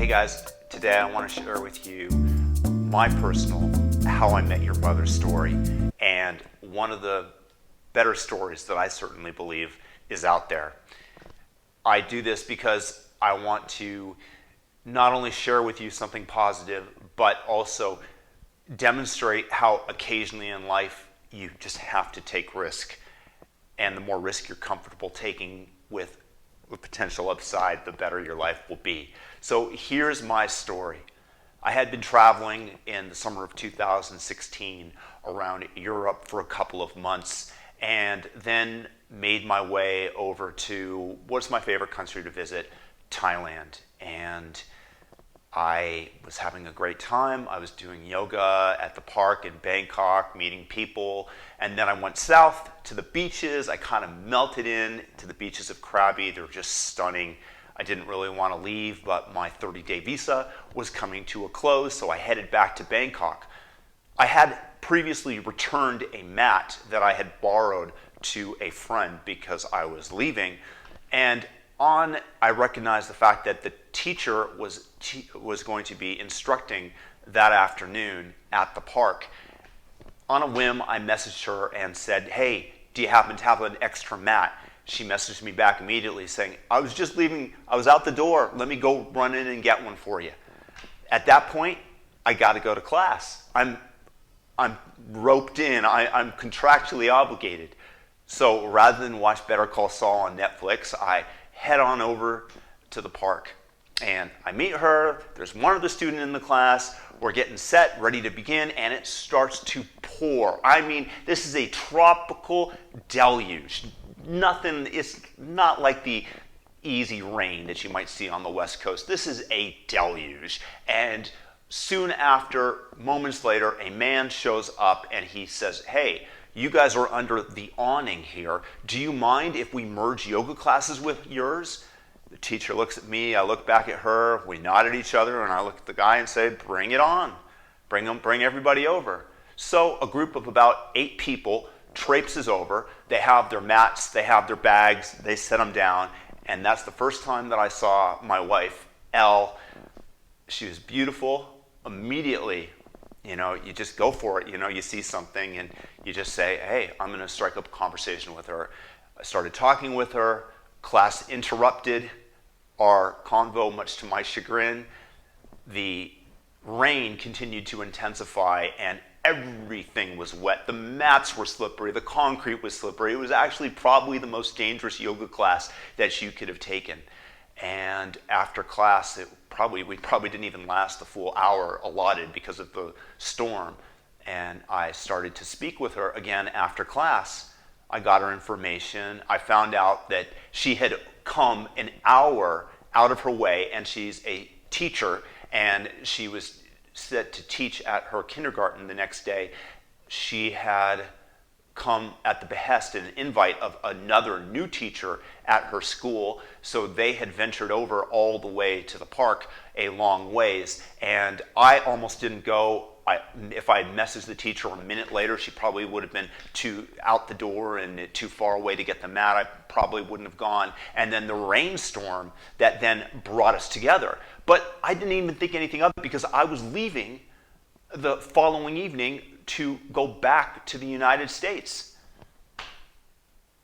Hey guys, today I want to share with you my personal How I Met Your Mother story, and one of the better stories that I certainly believe is out there. I do this because I want to not only share with you something positive, but also demonstrate how occasionally in life you just have to take risk. And the more risk you're comfortable taking with potential upside, the better your life will be. So here's my story. I had been traveling in the summer of 2016 around Europe for a couple of months, and then made my way over to what's my favorite country to visit, Thailand. And I was having a great time. I was doing yoga at the park in Bangkok, meeting people, and then I went south to the beaches. I kind of melted in to the beaches of Krabi. They were just stunning. I didn't really want to leave, but my 30-day visa was coming to a close, so I headed back to Bangkok. I had previously returned a mat that I had borrowed to a friend because I was leaving, and I recognized the fact that the teacher was going to be instructing that afternoon at the park. On a whim, I messaged her and said, "Hey, do you happen to have an extra mat?" She messaged me back immediately saying, "I was just leaving, I was out the door, let me go run in and get one for you." At that point, I got to go to class. I'm roped in, I'm contractually obligated. So rather than watch Better Call Saul on Netflix, I head on over to the park. And I meet her, there's one other student in the class, we're getting set, ready to begin, and it starts to pour. I mean, this is a tropical deluge. Nothing, it's not like the easy rain that you might see on the West Coast. This is a deluge. And soon after, moments later, a man shows up and he says, "Hey, you guys are under the awning here. Do you mind if we merge yoga classes with yours?" The teacher looks at me, I look back at her, we nod at each other, and I look at the guy and say, "Bring it on. Bring everybody over." So a group of about 8 people traipses over. They have their mats, they have their bags, they set them down, and that's the first time that I saw my wife, Elle. She was beautiful. Immediately, you just go for it. You see something and you just say, "Hey, I'm going to strike up a conversation with her." I started talking with her. Class interrupted our convo, much to my chagrin. The rain continued to intensify and everything was wet. The mats were slippery. The concrete was slippery. It was actually probably the most dangerous yoga class that you could have taken. And after class, we probably didn't even last the full hour allotted because of the storm. And I started to speak with her again after class. I got her information. I found out that she had come an hour out of her way, and she's a teacher, and she was set to teach at her kindergarten the next day. She had come at the behest and invite of another new teacher at her school, so they had ventured over all the way to the park a long ways, and I almost didn't go. If I had messaged the teacher a minute later, she probably would have been too out the door and too far away to get the mat. I probably wouldn't have gone. And then the rainstorm that then brought us together. But I didn't even think anything of it because I was leaving the following evening to go back to the United States.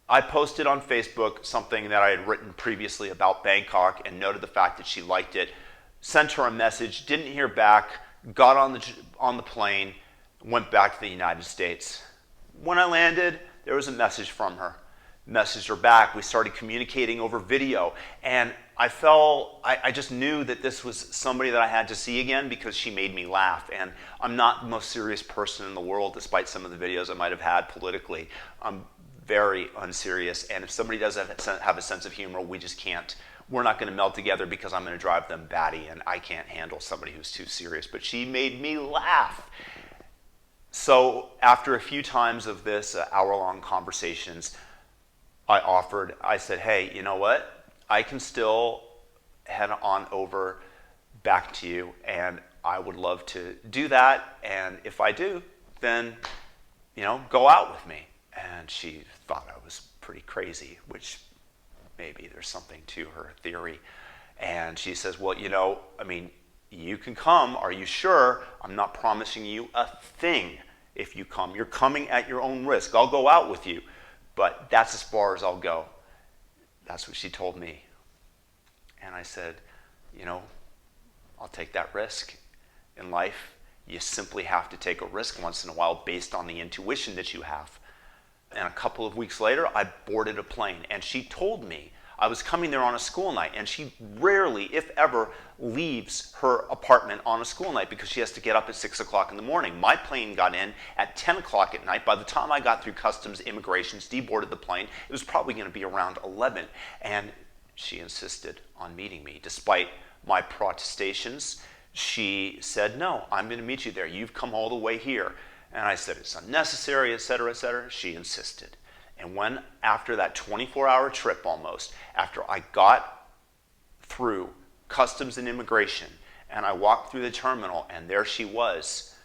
I posted on Facebook something that I had written previously about Bangkok and noted the fact that she liked it. Sent her a message, didn't hear back. Got on the plane, went back to the United States. When I landed, there was a message from her. Messaged her back. We started communicating over video, and I just knew that this was somebody that I had to see again because she made me laugh. And I'm not the most serious person in the world, despite some of the videos I might have had politically. I'm very unserious, and if somebody does have a sense of humor, we're not going to meld together because I'm going to drive them batty, and I can't handle somebody who's too serious. But she made me laugh. So after a few times of this hour-long conversations, I said, "Hey, you know what? I can still head on over back to you, and I would love to do that. And if I do, then, go out with me." And she thought I was pretty crazy, which maybe there's something to her theory. And she says, well, I mean, you can come. Are you sure? I'm not promising you a thing if you come. You're coming at your own risk. I'll go out with you, but that's as far as I'll go. That's what she told me. And I said, I'll take that risk. In life, you simply have to take a risk once in a while based on the intuition that you have. And a couple of weeks later, I boarded a plane, and she told me I was coming there on a school night, and she rarely, if ever, leaves her apartment on a school night because she has to get up at 6 o'clock in the morning. My plane got in at 10 o'clock at night. By the time I got through customs, immigrations, deboarded the plane, it was probably going to be around 11. And she insisted on meeting me. Despite my protestations, she said, no, I'm going to meet you there. You've come all the way here. And I said, it's unnecessary, etc., etc. She insisted. And when, after that 24-hour trip almost, after I got through customs and immigration, and I walked through the terminal, and there she was,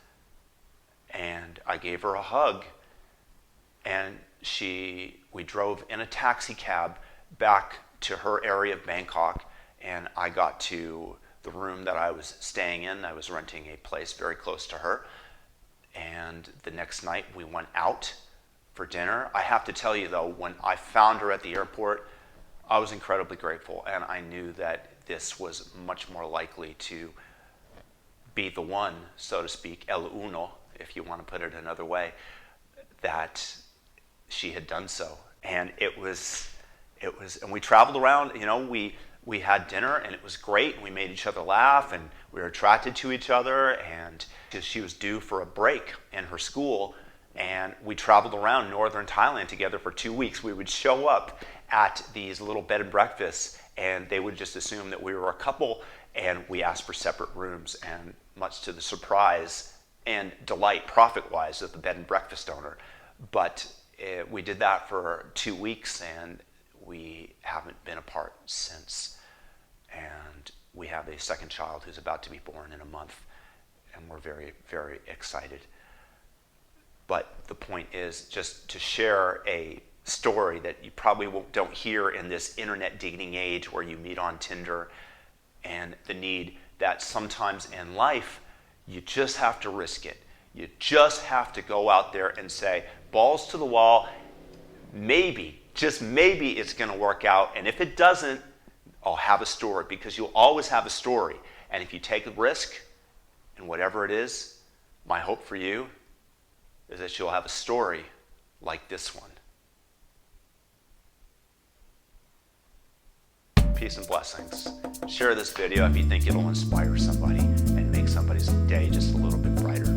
and I gave her a hug, and we drove in a taxi cab back to her area of Bangkok, and I got to the room that I was staying in. I was renting a place very close to her, and the next night we went out for dinner. I have to tell you though, when I found her at the airport, I was incredibly grateful, and I knew that this was much more likely to be the one, so to speak, el uno, if you want to put it another way, that she had done so. And and we traveled around, we had dinner, and it was great, and we made each other laugh, and we were attracted to each other, and she was due for a break in her school, and we traveled around northern Thailand together for 2 weeks. We would show up at these little bed and breakfasts, and they would just assume that we were a couple, and we asked for separate rooms, and much to the surprise and delight, profit-wise, of the bed and breakfast owner. But we did that for 2 weeks, and we haven't been apart since. And we have a second child who's about to be born in a month, and we're very, very excited. But the point is just to share a story that you probably don't hear in this internet dating age where you meet on Tinder, and the need that sometimes in life you just have to risk it. You just have to go out there and say, balls to the wall, maybe, just maybe it's going to work out, and if it doesn't, I'll have a story, because you'll always have a story. And if you take a risk, and whatever it is, my hope for you is that you'll have a story like this one. Peace and blessings. Share this video if you think it'll inspire somebody and make somebody's day just a little bit brighter.